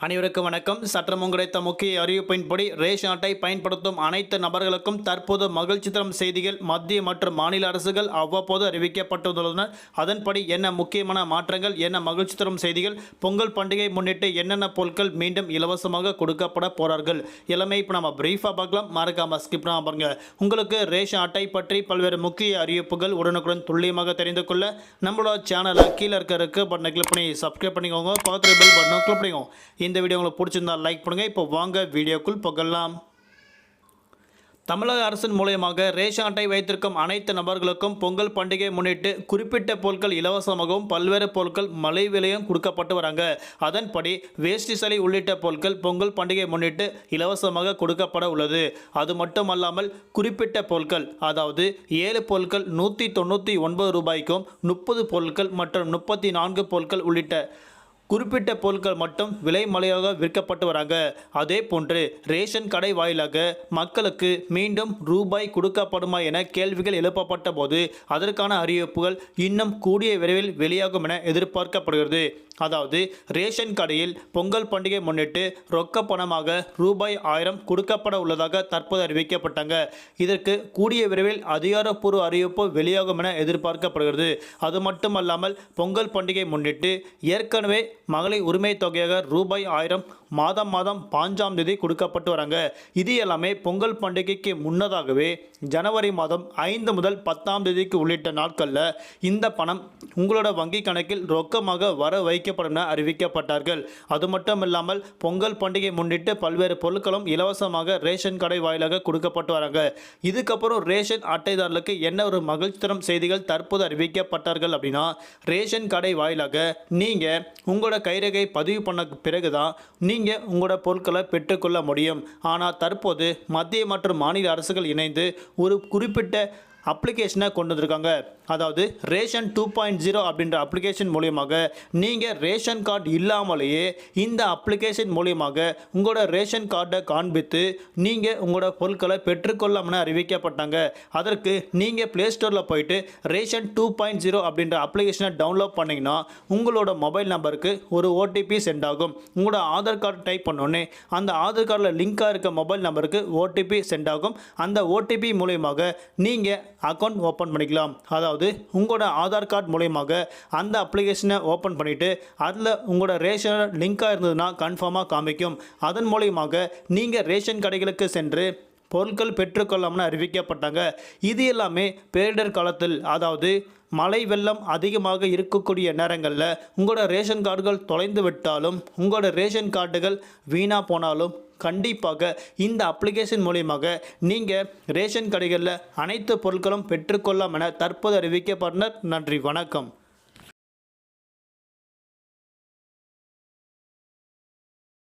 அனைவருக்கும் வணக்கம். சற்றம் கிடைத்த முக்கிய அறிவிப்பின்படி ரேஷன் அட்டை பயன்படுத்தும் அனைத்து நபர்களுக்கும் தற்போது மகிழ்ச்சி தரும் செய்திகள் மத்திய மற்றும் மாநில அரசுகள் அவ்வப்போது அறிவிக்கப்பட்டுள்ளன. அதன்படி என்ன முக்கியமான மாற்றங்கள், என்ன மகிழ்ச்சி தரும் செய்திகள், பொங்கல் பண்டிகை முன்னிட்டு என்னென்ன பொருட்கள் மீண்டும் இலவசமாக கொடுக்கப்பட போறார்கள் எல்லாமே இப்போ நம்ம பிரீஃபாக பார்க்கலாம். மறக்காம ஸ்கிப் பண்ணாம பாருங்க. உங்களுக்கு ரேஷன் அட்டை பற்றி பல்வேறு முக்கிய அறிவிப்புகள் உடனுக்குடன் துல்லியமாக தெரிந்து கொள்ள நம்மளோட சேனலை கீழே இருக்க பட்டனை கிளிக் பண்ணி சப்ஸ்கிரைப் பண்ணிக்கோங்க. பக்கத்தில் பெல் பட்டனை கிளிக் பண்ணிக்கோங்க. இந்த வீடியோ உங்களுக்கு பிடிச்சிருந்தா லைக் பண்ணுங்கள். இப்போ வாங்க வீடியோக்குள் போகலாம். தமிழக அரசின் மூலமாக ரேஷன் அட்டை வைத்திருக்கும் அனைத்து நபர்களுக்கும் பொங்கல் பண்டிகை முன்னிட்டு குறிப்பிட்ட பொருட்கள் இலவசமாகவும் பல்வேறு பொருட்கள் மலை விலையும் கொடுக்கப்பட்டு வராங்க. அதன்படி வேஷ்டி சளி உள்ளிட்ட பொருட்கள் பொங்கல் பண்டிகை முன்னிட்டு இலவசமாக கொடுக்கப்பட உள்ளது. அது மட்டுமல்லாமல் குறிப்பிட்ட பொருட்கள், அதாவது 7 பொருட்கள் 199 ரூபாய்க்கும், 30 பொருட்கள் மற்றும் 34 பொருட்கள் உள்ளிட்ட குறிப்பிட்ட பொருட்கள் மட்டும் விலை மலையாக விற்கப்பட்டு வராங்க. அதே போன்று ரேஷன் கடை வாயிலாக மக்களுக்கு மீண்டும் ரூபாய் கொடுக்கப்படுமா என கேள்விகள் எழுப்பப்பட்ட போது அதற்கான அறிவிப்புகள் இன்னும் கூடிய விரைவில் வெளியாகும் என எதிர்பார்க்கப்படுகிறது. அதாவது ரேஷன் கடையில் பொங்கல் பண்டிகை முன்னிட்டு ரொக்க பணமாக ரூபாய் 1000 கொடுக்கப்பட உள்ளதாக தற்போது அறிவிக்கப்பட்டாங்க. இதற்கு கூடிய விரைவில் அதிகாரப்பூர்வ அறிவிப்பு வெளியாகும் என எதிர்பார்க்கப்படுகிறது. அது மட்டுமல்லாமல் பொங்கல் பண்டிகை முன்னிட்டு ஏற்கனவே மகளிர் உரிமை தொகையாக ரூபாய் 1000 மாதம் 5ஆம் தேதி கொடுக்கப்பட்டு வராங்க. இது எல்லாமே பொங்கல் பண்டிகைக்கு முன்னதாகவே ஜனவரி மாதம் 5 முதல் 10ஆம் தேதிக்கு உள்ளிட்ட நாட்களில் இந்த பணம் உங்களோட வங்கி கணக்கில் ரொக்கமாக வர வைக்கப்படும் என அறிவிக்கப்பட்டார்கள். அது மட்டும் இல்லாமல் பொங்கல் பண்டிகை முன்னிட்டு பல்வேறு பொருட்களும் இலவசமாக ரேஷன் கடை வாயிலாக கொடுக்கப்பட்டு வராங்க. இதுக்கப்புறம் ரேஷன் அட்டைதாரர்களுக்கு என்ன ஒரு மகிழ்ச்சி தரும் செய்திகள் தற்போது அறிவிக்கப்பட்டார்கள் அப்படின்னா, ரேஷன் கடை வாயிலாக நீங்கள் உங்களோட கைரேகை பதிவு பண்ண பிறகுதான் நீங்கள் உங்களோட பொருட்களை பெற்றுக்கொள்ள முடியும். ஆனால் தற்போது மத்திய மற்றும் மாநில அரசுகள் இணைந்து ஒரு குறிப்பிட்ட அப்ளிகேஷனை கொண்டு வந்திருக்காங்க. அதாவது ரேஷன் 2.0 அப்படின்ற அப்ளிகேஷன் மூலியமாக நீங்கள் ரேஷன் கார்டு இல்லாமலேயே இந்த அப்ளிகேஷன் மூலியமாக உங்களோட ரேஷன் கார்டை காண்பித்து நீங்கள் உங்களோட பொருட்களை பெற்றுக்கொள்ளாமல் அறிவிக்கப்பட்டாங்க. அதற்கு நீங்கள் ப்ளே ஸ்டோரில் போயிட்டு ரேஷன் 2.0 அப்படின்ற அப்ளிகேஷனை டவுன்லோட் பண்ணிங்கன்னா உங்களோட மொபைல் நம்பருக்கு ஒரு ஓடிபி சென்ட் ஆகும். உங்களோட ஆதார் கார்டு டைப் பண்ணோன்னே அந்த ஆதார் கார்டில் லிங்காக இருக்க மொபைல் நம்பருக்கு ஓடிபி சென்ட் ஆகும். அந்த ஓடிபி மூலியமாக நீங்கள் அக்கௌண்ட் ஓப்பன் பண்ணிக்கலாம். அதாவது உங்களோட ஆதார் கார்டு மூலயமாக அந்த அப்ளிகேஷனை ஓப்பன் பண்ணிவிட்டு அதில் உங்களோட ரேஷன் லிங்காக இருந்ததுன்னா கன்ஃபார்மாக காமிக்கும். அதன் மூலயமாக நீங்கள் ரேஷன் கடைகளுக்கு சென்று பொருட்கள் பெற்றுக்கொள்ளாமல் அறிவிக்கப்பட்டாங்க. இது எல்லாமே பேரிடர் காலத்தில், அதாவது மழை வெள்ளம் அதிகமாக இருக்கக்கூடிய நேரங்களில் உங்களோட ரேஷன் கார்டுகள் தொலைந்து விட்டாலும், உங்களோட ரேஷன் கார்டுகள் வீணாக போனாலும் கண்டிப்பாக இந்த அப்ளிகேஷன் மூலியமாக நீங்கள் ரேஷன் கடைகளில் அனைத்து பொருட்களும் பெற்றுக்கொள்ளலாம் என தற்போது அறிவிக்கப்பட்டனர். நன்றி, வணக்கம்.